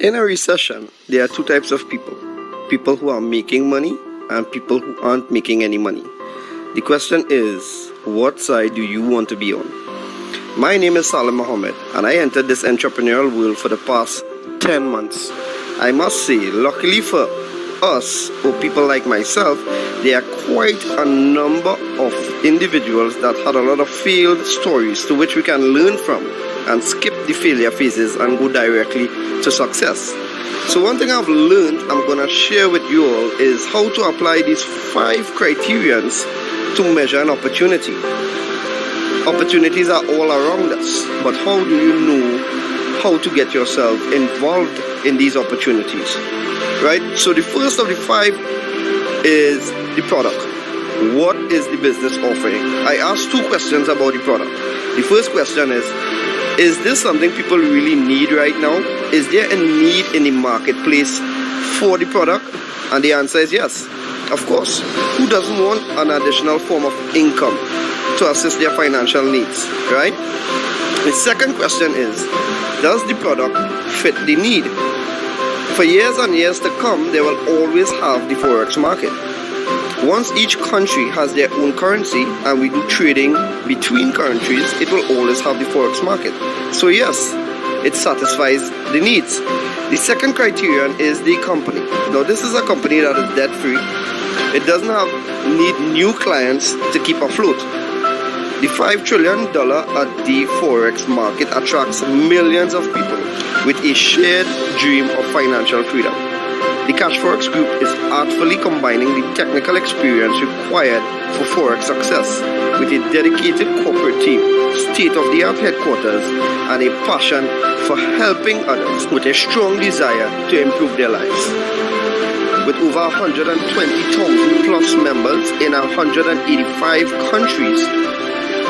In a recession, there are two types of people: people who are making money and people who aren't making any money. The question is, what side do you want to be on? My name is Salim Mohammed, and I entered this entrepreneurial world for the past 10 months. I must say, luckily for us, or people like myself, there are quite a number of individuals that had a lot of failed stories to which we can learn from and skip the failure phases and go directly to success. So one thing I've learned I'm going to share with you all is how to apply these 5 criterions to measure an opportunity. Opportunities are all around us, but how do you know how to get yourself involved in these opportunities? Right? So the first of the 5 is the product. What is the business offering? I asked 2 questions about the product. The first question is this something people really need right now? Is there a need in the marketplace for the product? And the answer is yes, of course. Who doesn't want an additional form of income to assist their financial needs, right? The second question is, does the product fit the need? For years and years to come, they will always have the Forex market. Once each country has their own currency and we do trading between countries, it will always have the Forex market. So yes, it satisfies the needs. The second criterion is the company. Now this is a company that is debt free. It doesn't need new clients to keep afloat. The $5 trillion a day Forex market attracts millions of people with a shared dream of financial freedom. The Cashfx group is artfully combining the technical experience required for Forex success with a dedicated corporate team, state-of-the-art headquarters, and a passion for helping others with a strong desire to improve their lives. With over 120,000 plus members in 185 countries,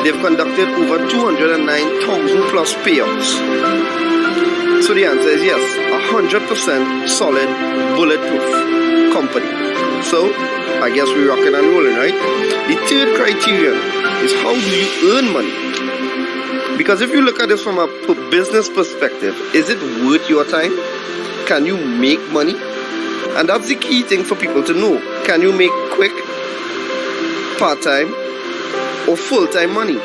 they've conducted over 209,000 plus payouts. So the answer is yes, 100% solid, bulletproof company. So I guess we're rocking and rolling, right? The third criterion is, how do you earn money? Because if you look at this from a business perspective, is it worth your time? Can you make money? And that's the key thing for people to know. Can you make quick, part-time, or full-time money?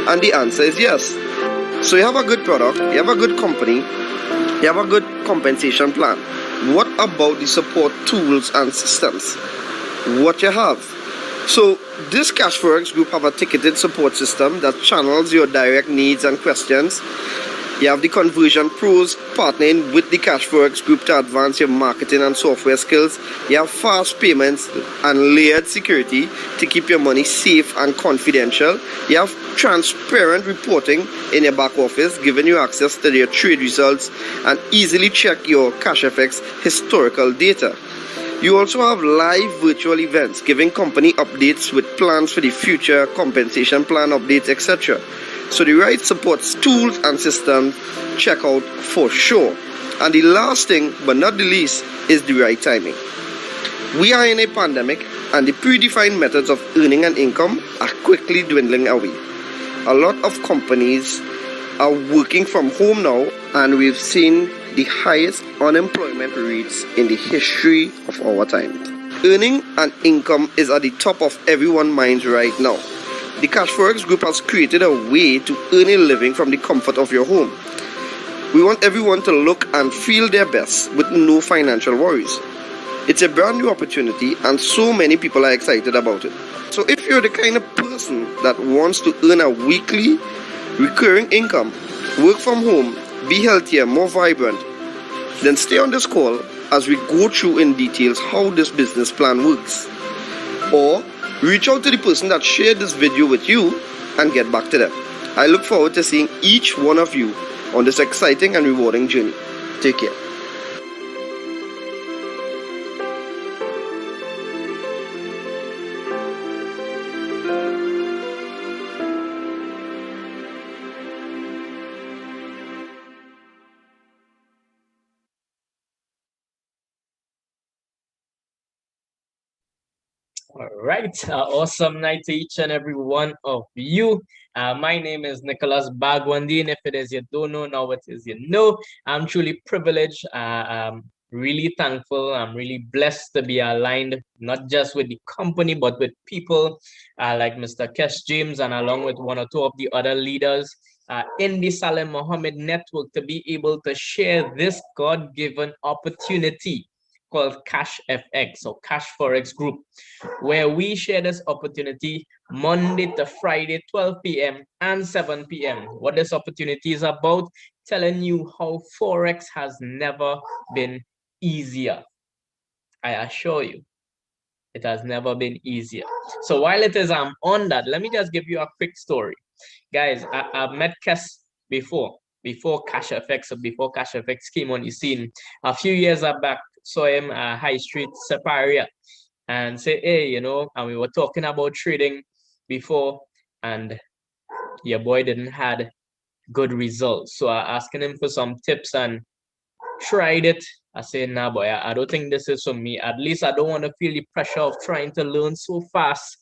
And the answer is yes. So you have a good product, you have a good company, you have a good compensation plan. What about the support tools and systems? What you have? So this Cashfx group have a ticketed support system that channels your direct needs and questions. You have the conversion pros partnering with the Cashfx group to advance your marketing and software skills. You have fast payments and layered security to keep your money safe and confidential. You have transparent reporting in your back office, giving you access to your trade results and easily check your Cashfx historical data. You also have live virtual events, giving company updates with plans for the future, compensation plan updates, etc. So the right support tools and systems, check out for sure. And the last thing, but not the least, is the right timing. We are in a pandemic, and the predefined methods of earning an income are quickly dwindling away. A lot of companies are working from home now, and we've seen the highest unemployment rates in the history of our time. Earning an income is at the top of everyone's minds right now. The Cashfx group has created a way to earn a living from the comfort of your home. We want everyone to look and feel their best with no financial worries. It's a brand new opportunity and so many people are excited about it. So if you're the kind of person that wants to earn a weekly recurring income, work from home, be healthier, more vibrant, then stay on this call as we go through in details how this business plan works. Or reach out to the person that shared this video with you and get back to them. I look forward to seeing each one of you on this exciting and rewarding journey. Take care. All right, awesome night to each and every one of you. My name is Nicholas Bhagwandeen. If it is you don't know, now it is you know. I'm truly privileged. I'm really thankful. I'm really blessed to be aligned, not just with the company, but with people like Mr. Kesh James and along with one or two of the other leaders in the Salem Mohammed network to be able to share this God-given opportunity called Cashfx or Cash Forex Group, where we share this opportunity Monday to Friday, 12 p.m. and 7 p.m. What this opportunity is about, telling you how Forex has never been easier. I assure you, it has never been easier. So while it is on that, let me just give you a quick story. Guys, I've met Kes before Cashfx, or before Cashfx came on the scene. A few years back, saw him High Street Separia and say, hey, you know, and we were talking about trading before, and your boy didn't had good results. So I asking him for some tips and tried it. I said, nah, boy, I don't think this is for me. At least I don't want to feel the pressure of trying to learn so fast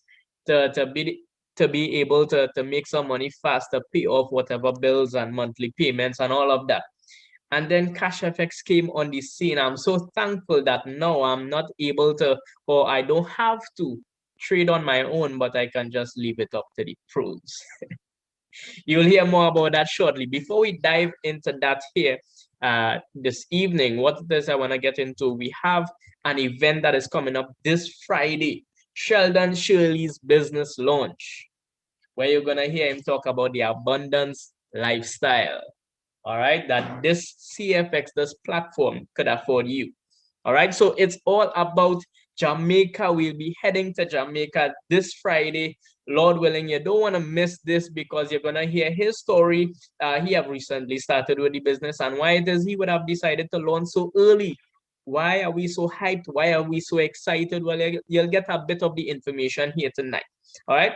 to be able to make some money faster, pay off whatever bills and monthly payments and all of that. And then Cashfx came on the scene. I'm so thankful that now I'm not able to, or I don't have to trade on my own, but I can just leave it up to the pros. You'll hear more about that shortly. Before we dive into that here this evening, what it is I want to get into, we have an event that is coming up this Friday, Sheldon Shirley's business launch, where you're going to hear him talk about the abundance lifestyle. All right, that this CFX, this platform could afford you. All right, so it's all about Jamaica. We'll be heading to Jamaica this Friday. Lord willing, you don't want to miss this because you're going to hear his story. He have recently started with the business and why does he would have decided to launch so early. Why are we so hyped? Why are we so excited? Well, you'll get a bit of the information here tonight. All right.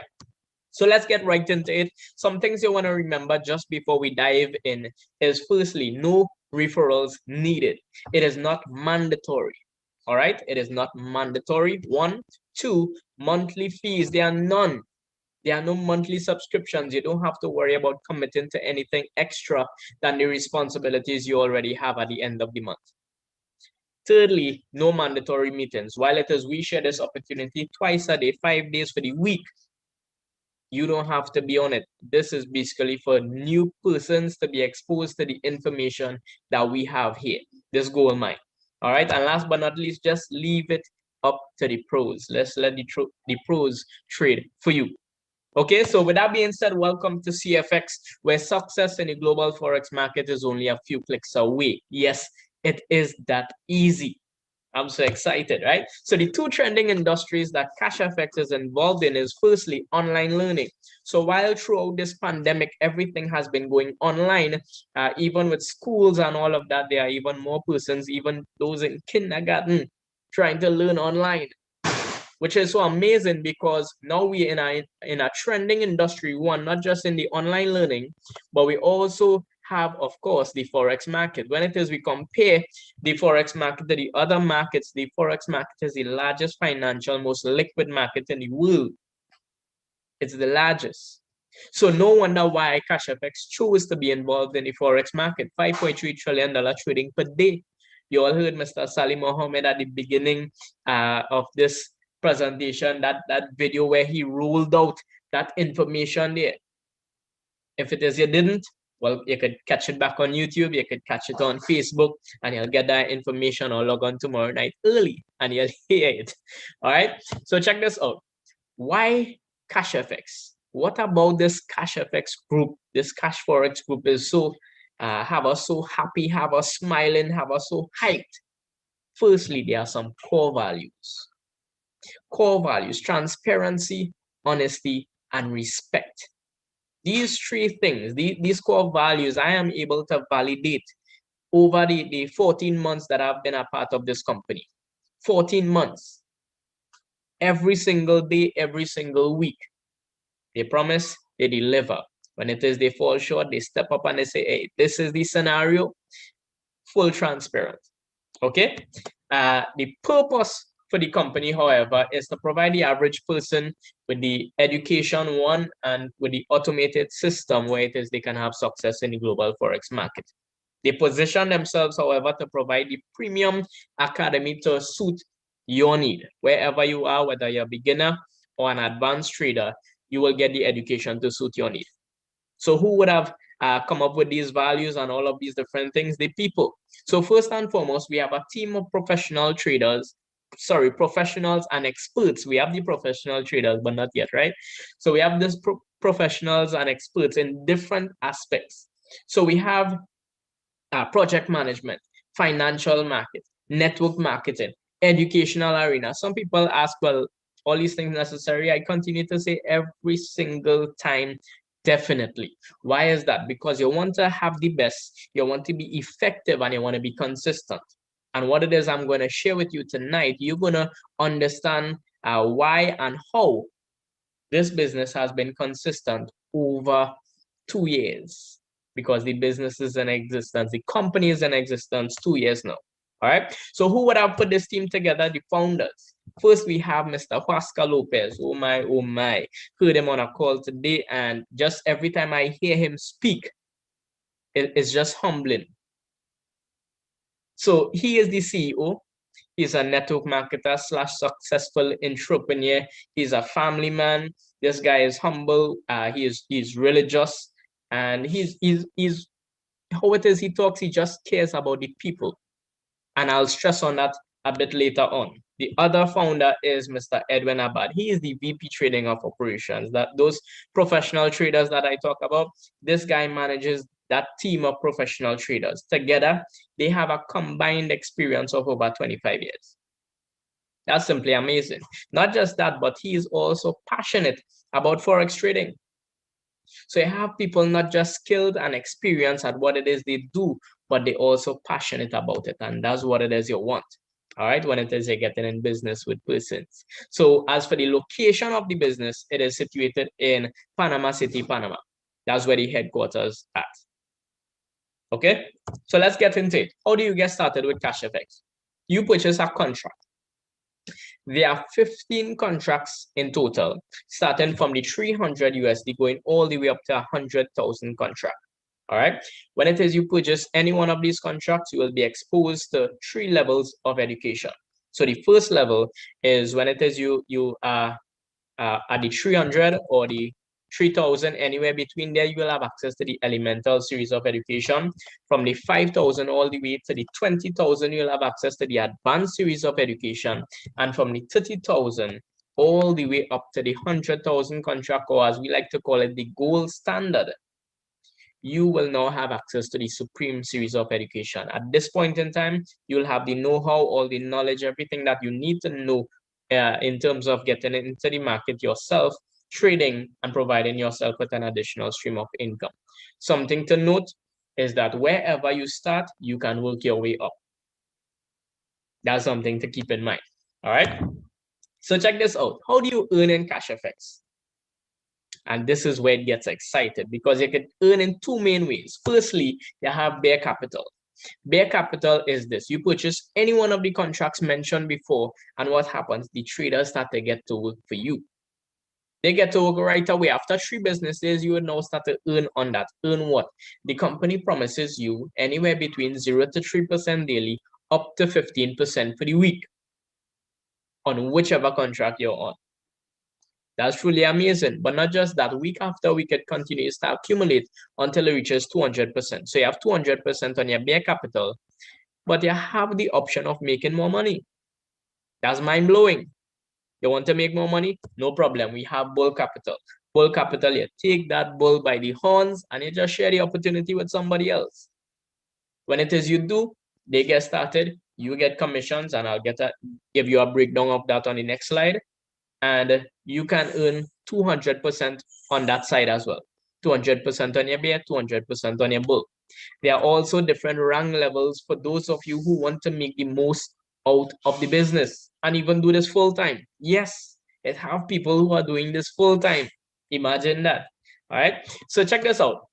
So let's get right into it. Some things you want to remember just before we dive in is firstly, no referrals needed. It is not mandatory. All right, it is not mandatory. One, two, monthly fees. There are none. There are no monthly subscriptions. You don't have to worry about committing to anything extra than the responsibilities you already have at the end of the month. Thirdly, no mandatory meetings. While it is we share this opportunity twice a day, 5 days for the week, you don't have to be on it. This is basically for new persons to be exposed to the information that we have here, this gold mine. All right, and last but not least, just leave it up to the pros. Let's let the pros trade for you. Okay, so with that being said, welcome to CFX, where success in the global Forex market is only a few clicks away. Yes, it is that easy. I'm so excited, right? So the two trending industries that Cashfx is involved in is firstly online learning. So while throughout this pandemic, everything has been going online, even with schools and all of that, there are even more persons, even those in kindergarten, trying to learn online, which is so amazing because now we're in a trending industry, one, not just in the online learning, but we also have, of course, the Forex market. When it is we compare the Forex market to the other markets, the Forex market is the largest financial, most liquid market in the world. It's the largest. So no wonder why Cashfx chose to be involved in the Forex market. $5.3 trillion trading per day. You all heard Mr. Salim Mohammed at the beginning of this presentation, that video where he rolled out that information there. If it is you didn't, well, you could catch it back on YouTube, you could catch it on Facebook, and you'll get that information or log on tomorrow night early and you'll hear it. All right, so check this out. Why Cashfx? What about this Cashfx group, this Cash Forex group is so have us so happy, have us smiling, have us so hyped? Firstly, there are some core values. Core values: transparency, honesty, and respect. These three things, these core values, I am able to validate over the 14 months that I've been a part of this company. 14 months. Every single day, every single week. They promise, they deliver. When it is they fall short, they step up and they say, hey, this is the scenario, full transparent. Okay? The purpose for the company, however, is to provide the average person with the education one and with the automated system where it is they can have success in the global Forex market. They position themselves, however, to provide the premium academy to suit your need. Wherever you are, whether you're a beginner or an advanced trader, you will get the education to suit your need. So who would have come up with these values and all of these different things? The people. So first and foremost, we have a team of professional traders, professionals and experts. We have the professional traders, but not yet, right? So we have this professionals and experts in different aspects. So we have project management, financial market, network marketing, educational arena. Some people ask, well, all these things necessary? I continue to say every single time, definitely. Why is that? Because you want to have the best, you want to be effective, and you want to be consistent. And what it is I'm going to share with you tonight, you're going to understand why and how this business has been consistent over 2 years, because the business is in existence, the company is in existence 2 years now. All right. So who would have put this team together? The founders. First, we have Mr. Pascal Lopez. Oh my, oh my. Heard him on a call today, and just every time I hear him speak, it's just humbling. So he is the CEO. He's a network marketer / successful entrepreneur. He's a family man. This guy is humble. He's religious, and he's how it is he talks. He just cares about the people, and I'll stress on that a bit later on. The other founder is Mr. Edwin Abad. He is the VP Trading of Operations. That those professional traders that I talk about, this guy manages that team of professional traders. Together, they have a combined experience of over 25 years. That's simply amazing. Not just that, but he is also passionate about Forex trading. So you have people not just skilled and experienced at what it is they do, but they also passionate about it. And that's what it is you want. All right, when it is you're getting in business with persons. So as for the location of the business, it is situated in Panama City, Panama. That's where the headquarters at. Okay, so let's get into it. How do you get started with Cashfx? You purchase a contract. There are 15 contracts in total, starting from the 300 USD going all the way up to 100,000 contract. All right. When it is you purchase any one of these contracts, you will be exposed to 3 levels of education. So the first level is when it is you are at the 300 or the 3,000, anywhere between there, you will have access to the elemental series of education. From the 5,000 all the way to the 20,000, you'll have access to the advanced series of education. And from the 30,000 all the way up to the 100,000 contract, or as we like to call it, the gold standard, you will now have access to the supreme series of education. At this point in time, you'll have the know-how, all the knowledge, everything that you need to know in terms of getting into the market yourself, trading, and providing yourself with an additional stream of income. Something to note is that wherever you start, you can work your way up. That's something to keep in mind. All right. So check this out. How do you earn in Cashfx? And this is where it gets excited, because you can earn in 2 main ways. Firstly, you have bare capital. Bare capital is this. You purchase any one of the contracts mentioned before, and what happens? The traders start to get to work for you. They get to work right away. After 3 business days, you will now start to earn on that. Earn what? The company promises you anywhere between 0 to 3% daily, up to 15% for the week on whichever contract you're on. That's truly amazing. But not just that, week after week, it continues to accumulate until it reaches 200%. So you have 200% on your bare capital, but you have the option of making more money. That's mind-blowing. You want to make more money? No problem. We have bull capital. Bull capital, you take that bull by the horns and you just share the opportunity with somebody else. When it is you do, they get started, you get commissions, and I'll give you a breakdown of that on the next slide. And you can earn 200% on that side as well. 200% on your bear, 200% on your bull. There are also different rank levels for those of you who want to make the most out of the business and even do this full time. Yes, it have people who are doing this full time. Imagine that. All right. So check this out.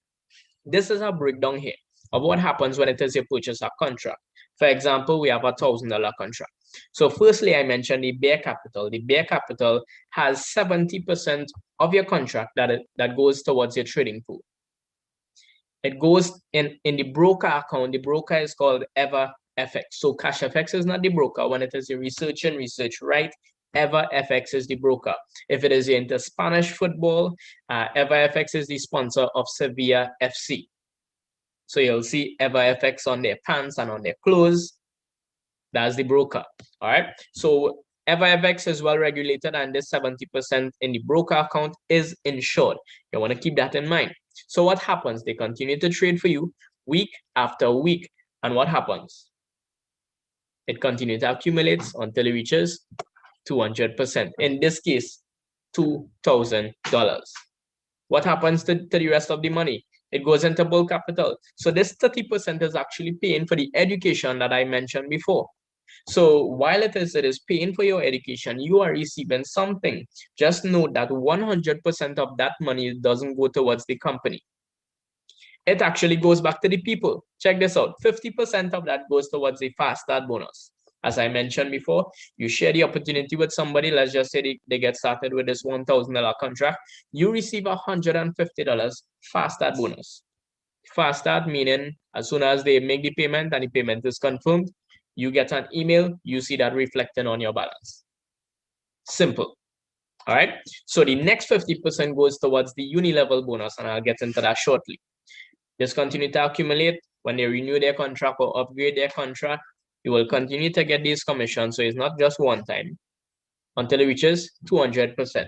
This is a breakdown here of what happens when it is you purchase a contract. For example, we have a $1,000 contract. So firstly, I mentioned the bare capital. The bare capital has 70% of your contract that goes towards your trading pool. It goes in the broker account. The broker is called EverFX. So Cashfx is not the broker. When it is your research and research right, EverFX is the broker. If it is into Spanish football, EverFX is the sponsor of Sevilla FC. So you'll see EverFX on their pants and on their clothes. That's the broker. All right. So EverFX is well regulated, and this 70% in the broker account is insured. You want to keep that in mind. So what happens? They continue to trade for you week after week. And what happens? It continues to accumulate until it reaches 200%. In this case, $2,000. What happens to the rest of the money? It goes into bulk capital. So this 30% is actually paying for the education that I mentioned before. So while it is paying for your education, you are receiving something. Just note that 100% of that money doesn't go towards the company. It actually goes back to the people. Check this out. 50% of that goes towards the fast start bonus. As I mentioned before, you share the opportunity with somebody. Let's just say they get started with this $1,000 contract. You receive $150 fast start bonus. Fast start meaning as soon as they make the payment and the payment is confirmed, you get an email, you see that reflecting on your balance. Simple. All right. So the next 50% goes towards the Uni Level Bonus, and I'll get into that shortly. Just continue to accumulate. When they renew their contract or upgrade their contract, you will continue to get these commissions. So it's not just one time until it reaches 200%.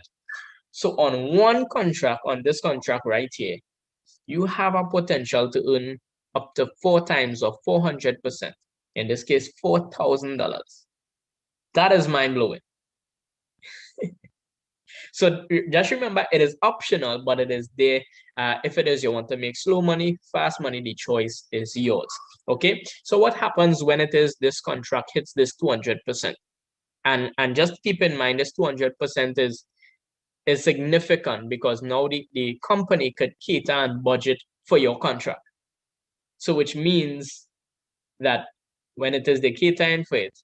So on one contract, on this contract right here, you have a potential to earn up to 4 times of 400%. In this case, $4,000. That is mind-blowing. So just remember, it is optional, but it is there. If it is you want to make slow money, fast money, the choice is yours. Okay. So what happens when it is this contract hits this 200%? And just keep in mind, this 200% is significant because now the company could cater and budget for your contract. So which means that when it is they catering for it,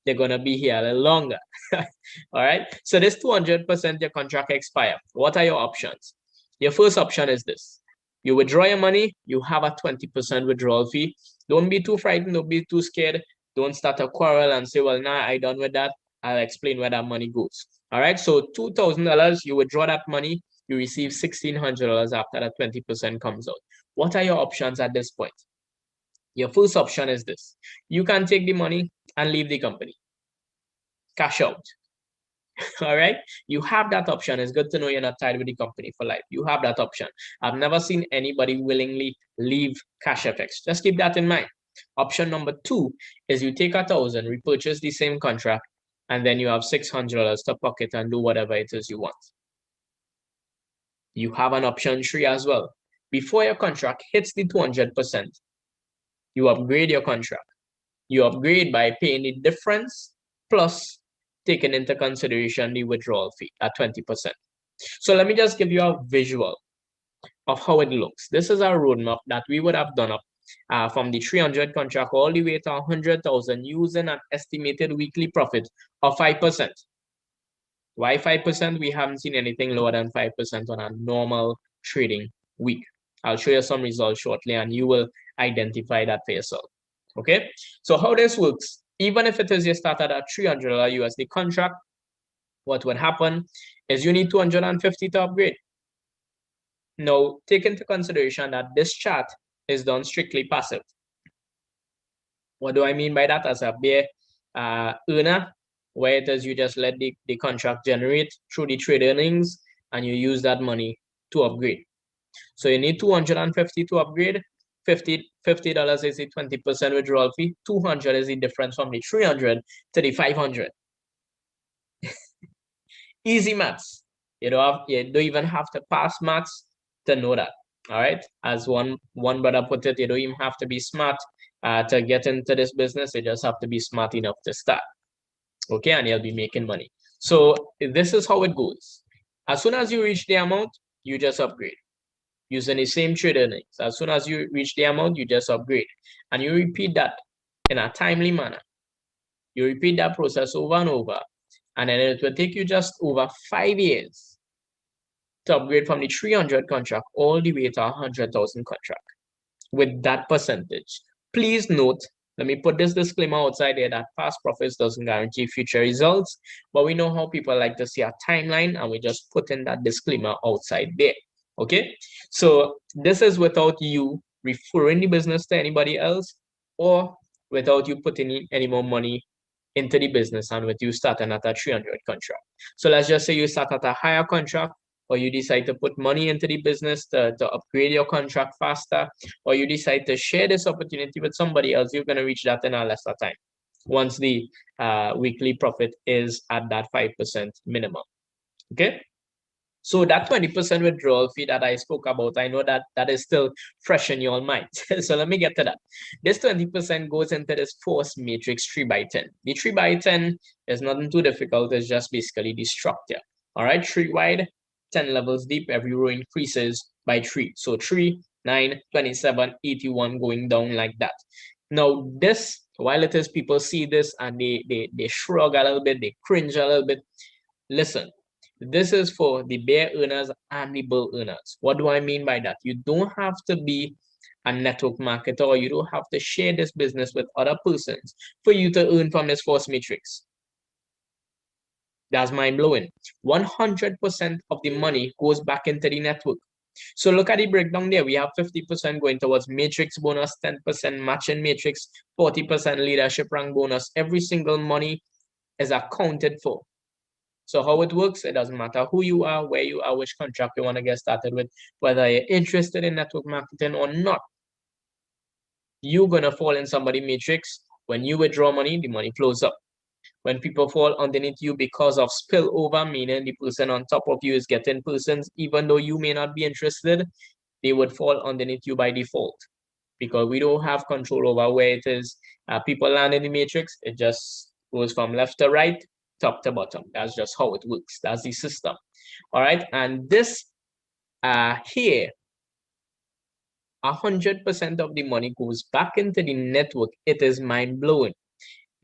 they're going to be here a little longer. All right. So this 200% your contract expire. What are your options? Your first option is this. You withdraw your money. You have a 20% withdrawal fee. Don't be too frightened. Don't be too scared. Don't start a quarrel and say, well, nah, I done with that. I'll explain where that money goes. All right. So $2,000, you withdraw that money. You receive $1,600 after that 20% comes out. What are your options at this point? Your first option is this. You can take the money and leave the company. Cash out. All right. You have that option. It's good to know you're not tied with the company for life. You have that option. I've never seen anybody willingly leave Cashfx. Just keep that in mind. Option number 2 is you take 1,000, repurchase the same contract, and then you have $600 to pocket and do whatever it is you want. You have an option 3 as well. Before your contract hits the 200%, you upgrade your contract. You upgrade by paying the difference plus taking into consideration the withdrawal fee at 20%. So let me just give you a visual of how it looks. This is our roadmap that we would have done up from the 300 contract all the way to 100,000 using an estimated weekly profit of 5%. Why 5%? We haven't seen anything lower than 5% on a normal trading week. I'll show you some results shortly and you will identify that for yourself. Okay, so how this works, even if it is you started at $300 USD contract, what would happen is you need 250 to upgrade. Now, take into consideration that this chart is done strictly passive. What do I mean by that? As a bare earner, where it is you just let the contract generate through the trade earnings and you use that money to upgrade. So you need 250 to upgrade. $50 is the 20% withdrawal fee. 200 is the difference from the 300 to the 500. Easy maths. You don't even have to pass maths to know that. All right. As one brother put it, you don't even have to be smart to get into this business. You just have to be smart enough to start. Okay, and you'll be making money. So this is how it goes. As soon as you reach the amount, you just upgrade. Using the same trade earnings. As soon as you reach the amount, you just upgrade. And you repeat that in a timely manner. You repeat that process over and over, and then it will take you just over 5 years to upgrade from the 300 contract all the way to 100,000 contract with that percentage. Please note, let me put this disclaimer outside there that past profits doesn't guarantee future results, but we know how people like to see a timeline, and we just put in that disclaimer outside there. Okay, so this is without you referring the business to anybody else, or without you putting any more money into the business, and with you starting at a 300 contract. So let's just say you start at a higher contract, or you decide to put money into the business to upgrade your contract faster, or you decide to share this opportunity with somebody else, you're going to reach that in a lesser time once the weekly profit is at that 5% minimum. Okay. So that 20% withdrawal fee that I spoke about, I know that that is still fresh in your mind. So let me get to that. This 20% goes into this force matrix 3x10. The 3x10 is nothing too difficult. It's just basically the structure. All right, 3 wide, 10 levels deep. Every row increases by 3. So 3, 9, 27, 81 going down like that. Now this, while it is people see this and they shrug a little bit, they cringe a little bit. Listen. This is for the bear earners and the bull earners. What do I mean by that? You don't have to be a network marketer, or you don't have to share this business with other persons for you to earn from this force matrix. That's mind blowing. 100% of the money goes back into the network. So look at the breakdown there. We have 50% going towards matrix bonus, 10% matching matrix, 40% leadership rank bonus. Every single money is accounted for. So how it works, it doesn't matter who you are, where you are, which contract you want to get started with, whether you're interested in network marketing or not. You're going to fall in somebody matrix. When you withdraw money, the money flows up. When people fall underneath you because of spillover, meaning the person on top of you is getting persons, even though you may not be interested, they would fall underneath you by default, because we don't have control over where it is. People land in the matrix, it just goes from left to right, top to bottom. That's just how it works. That's the system. All right. And this here, 100% of the money goes back into the network. It is mind blowing.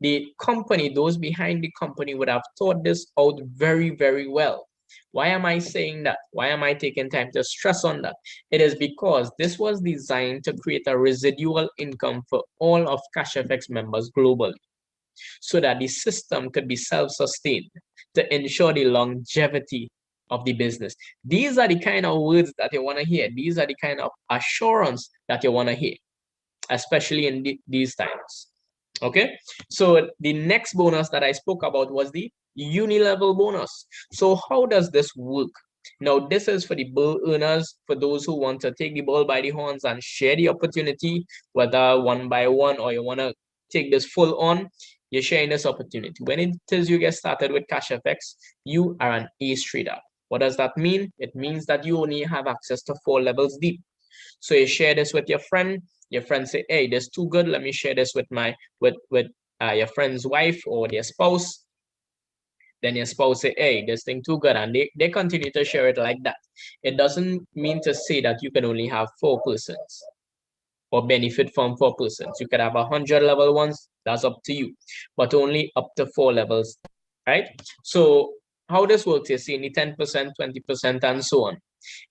The company, those behind the company would have thought this out very, very well. Why am I saying that? Why am I taking time to stress on that? It is because this was designed to create a residual income for all of Cashfx members globally, so that the system could be self-sustained to ensure the longevity of the business. These are the kind of words that you want to hear. These are the kind of assurance that you want to hear, especially in these times. Okay, so the next bonus that I spoke about was the Uni Level Bonus. So how does this work? Now, this is for the bull earners, for those who want to take the bull by the horns and share the opportunity, whether one by one or you want to take this full on. You're sharing this opportunity. When it is you get started with Cashfx, you are an ace trader. What does that mean? It means that you only have access to 4 levels deep. So you share this with your friend. Your friend say, "Hey, this too good. Let me share this with my your friend's wife or their spouse." Then your spouse say, "Hey, this thing too good," and they continue to share it like that. It doesn't mean to say that you can only have 4 persons or benefit from 4 persons. You could have 100 level ones. That's up to you, but only up to 4 levels, right? So how this works is seeing the 10%, 20%, and so on.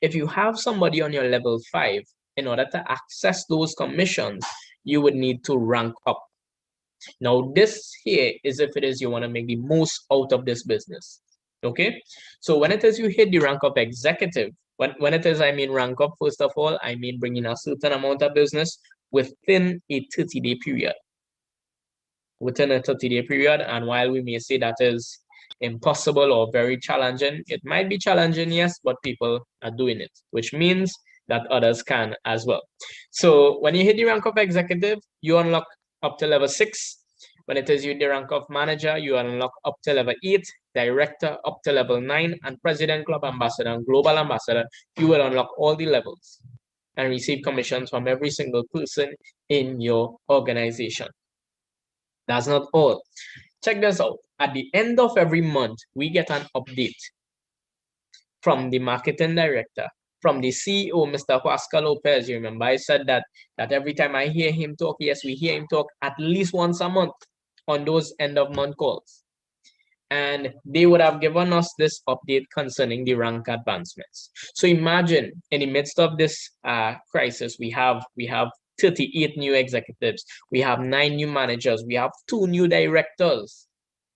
If you have somebody on your level 5, in order to access those commissions, you would need to rank up. Now, this here is if it is you want to make the most out of this business. Okay, so when it is you hit the rank of executive, when it is I mean rank up, first of all, I mean bringing a certain amount of business within a 30-day period. Within a 30-day period, and while we may say that is impossible or very challenging, it might be challenging, yes, but people are doing it, which means that others can as well. So when you hit the rank of executive, you unlock up to level 6. When it is you the rank of manager, you unlock up to level 8, director up to level 9, and president, club ambassador, and global ambassador, you will unlock all the levels and receive commissions from every single person in your organization. That's not all. Check this out. At the end of every month, we get an update from the marketing director, from the CEO, Mr. Pascal Lopez. You remember I said that every time I hear him talk, yes, we hear him talk at least once a month on those end of month calls. And they would have given us this update concerning the rank advancements. So imagine in the midst of this crisis, we have 38 new executives, we have 9 new managers, we have 2 new directors.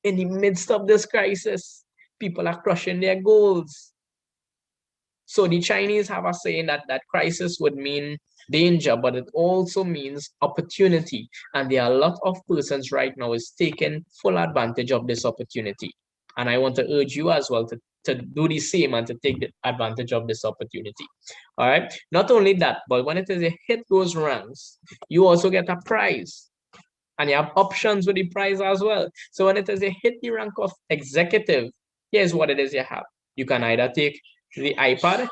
In the midst of this crisis, people are crushing their goals. So the Chinese have a saying that crisis would mean danger, but it also means opportunity. And there are a lot of persons right now is taking full advantage of this opportunity. And I want to urge you as well to do the same and to take the advantage of this opportunity. All right. Not only that, but when it is a hit those ranks, you also get a prize. And you have options with the prize as well. So when it is a hit the rank of executive, here's what it is you have. You can either take the iPad,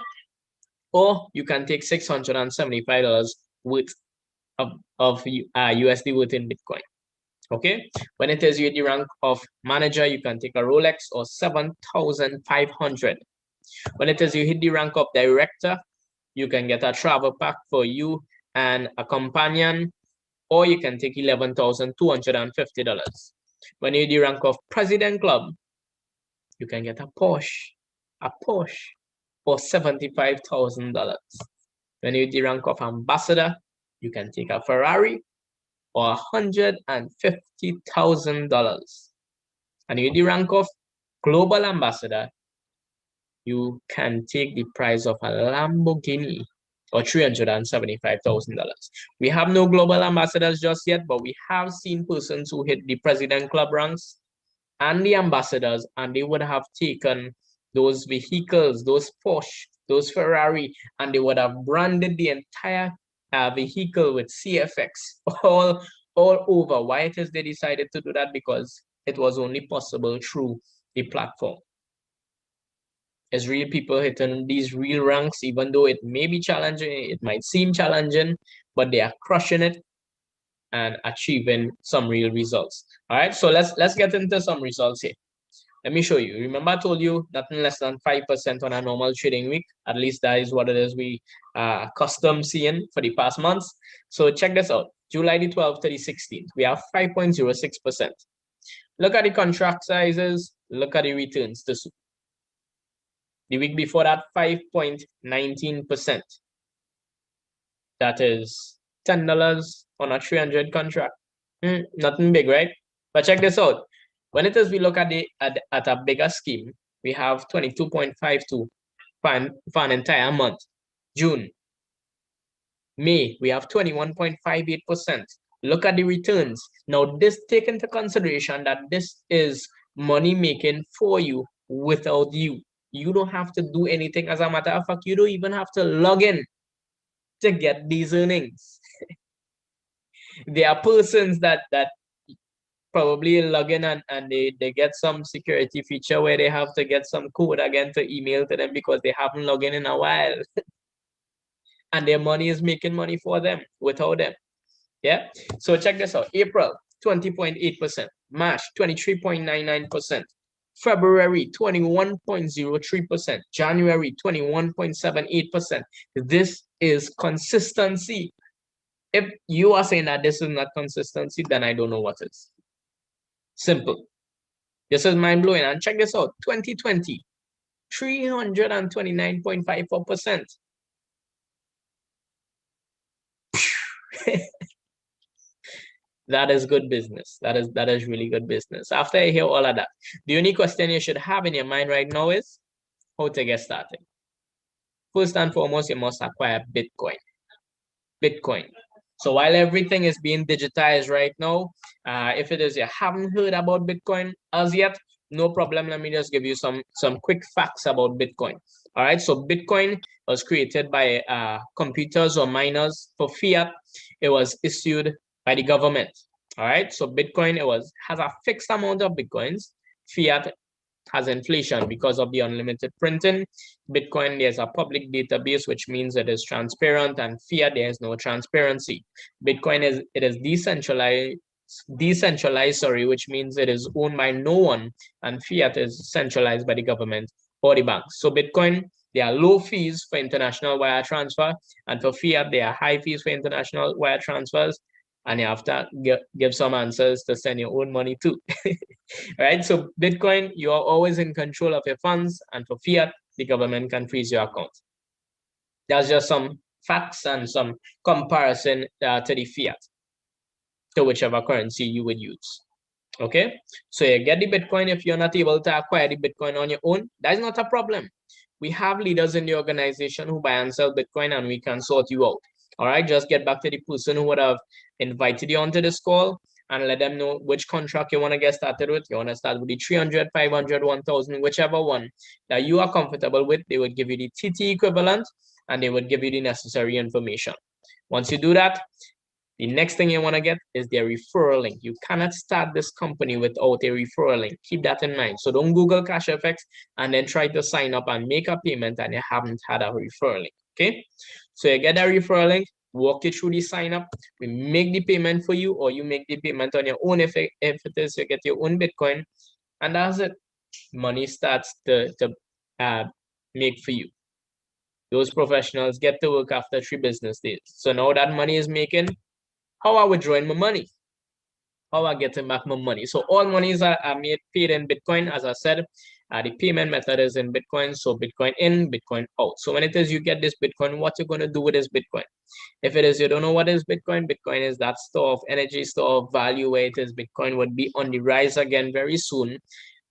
or you can take $675 worth of USD within Bitcoin. Okay, when it is you the rank of manager, you can take a Rolex or 7,500. When it is you hit the rank of director, you can get a travel pack for you and a companion, or you can take $11,250. When you hit the rank of president club, you can get a Porsche for $75,000. When you hit the rank of ambassador, you can take a Ferrari or $150,000. And you hit the rank of global ambassador, you can take the price of a Lamborghini or $375,000. We have no global ambassadors just yet, but we have seen persons who hit the president club ranks and the ambassadors, and they would have taken those vehicles, those Porsche, those Ferrari, and they would have branded the entire vehicle with CFX all over. Why it is they decided to do that? Because it was only possible through the platform. As real people hitting these real ranks, even though it may be challenging, it might seem challenging, but they are crushing it and achieving some real results. All right, so let's get into some results here. Let me show you. Remember I told you nothing less than 5% on a normal trading week. At least that is what it is we custom seeing for the past months. So check this out. July the 12th to the 16th, we have 5.06%. Look at the contract sizes. Look at the returns. The week before that, 5.19%. That is $10 on a 300 contract. Nothing big, right? But check this out. When it is we look at a bigger scheme, we have 22.52 for an entire month. June. May, we have 21.58%. Look at the returns. Now, this take into consideration that this is money making for you without you. You don't have to do anything. As a matter of fact, you don't even have to log in to get these earnings. There are persons that probably log in and they get some security feature where they have to get some code again to email to them because they haven't logged in a while. And their money is making money for them without them. Yeah. So check this out. April, 20.8%. March, 23.99%. February, 21.03%. January, 21.78%. This is consistency. If you are saying that this is not consistency, then I don't know what is. Simple. This is mind-blowing. And check this out. 2020, 329.54%. That is good business. That is really good business. After I hear all of that, the only question you should have in your mind right now is how to get started. First and foremost, you must acquire Bitcoin. So while everything is being digitized right now, if it is you haven't heard about Bitcoin as yet, no problem. Let me just give you some quick facts about Bitcoin. All right, so Bitcoin was created by computers or miners for fiat. It was issued by the government. All right, so Bitcoin has a fixed amount of Bitcoins. Fiat has inflation because of the unlimited printing. Bitcoin, there's a public database, which means it is transparent, and fiat, there is no transparency. Bitcoin is decentralized, which means it is owned by no one, and fiat is centralized by the government or the banks. So Bitcoin, there are low fees for international wire transfer, and for fiat, there are high fees for international wire transfers. and you have to give some answers to send your own money too. Right? So Bitcoin, you are always in control of your funds, and for fiat, the government can freeze your account. That's just some facts and some comparison to the fiat, to whichever currency you would use. Okay, so you get the Bitcoin. If you're not able to acquire the Bitcoin on your own, that's not a problem. We have leaders in the organization who buy and sell Bitcoin, and we can sort you out. All right, just get back to the person who would have invited you onto this call and let them know which contract you want to get started with. You want to start with the 300, 500, 1000, whichever one that you are comfortable with. They would give you the TT equivalent, and they would give you the necessary information. Once you do that, the next thing you want to get is their referral link. You cannot start this company without a referral link. Keep that in mind. So don't Google Cashfx and then try to sign up and make a payment and you haven't had a referral link. Okay, so you get a referral link, walk you through the sign up. We make the payment for you, or you make the payment on your own if it is you get your own Bitcoin, and that's it. Money starts to make for you. Those professionals get to work after 3 business days. So now that money is making, how are we drawing my money? How are getting back my money? So all monies are paid in Bitcoin. As I said, the payment method is in Bitcoin. So Bitcoin in, Bitcoin out. So when it is you get this Bitcoin, what you're going to do with this Bitcoin? If it is you don't know what is Bitcoin, Bitcoin is that store of energy, store of value where it is Bitcoin would be on the rise again very soon.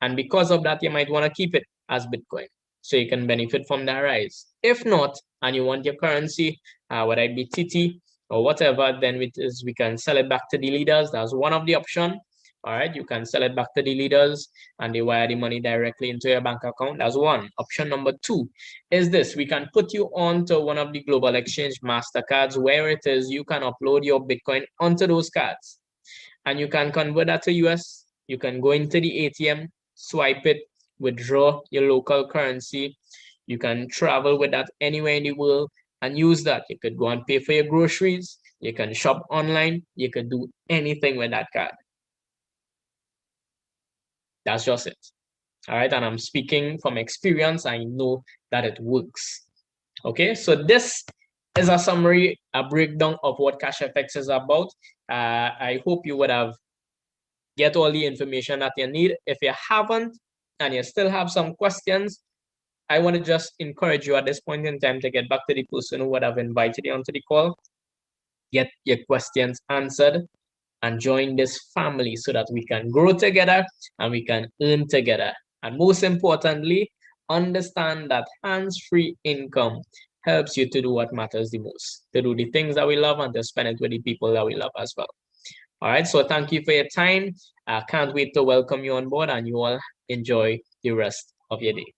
And because of that, you might want to keep it as Bitcoin so you can benefit from that rise. If not, and you want your currency, whether it be TT, or whatever, then we can sell it back to the leaders. That's one of the options. All right, you can sell it back to the leaders and they wire the money directly into your bank account. That's one. Option number 2 is this. We can put you onto one of the global exchange MasterCards where it is you can upload your Bitcoin onto those cards and you can convert that to US. You can go into the ATM, swipe it, withdraw your local currency. You can travel with that anywhere in the world and use that. You could go and pay for your groceries. You can shop online. You could do anything with that card. That's just it. All right. And I'm speaking from experience. I know that it works. Okay. So this is a summary, a breakdown of what Cashfx is about. I hope you would have get all the information that you need. If you haven't and you still have some questions, I want to just encourage you at this point in time to get back to the person who would have invited you onto the call, get your questions answered, and join this family so that we can grow together and we can earn together. And most importantly, understand that hands-free income helps you to do what matters the most, to do the things that we love and to spend it with the people that we love as well. All right, so thank you for your time. I can't wait to welcome you on board and you all enjoy the rest of your day.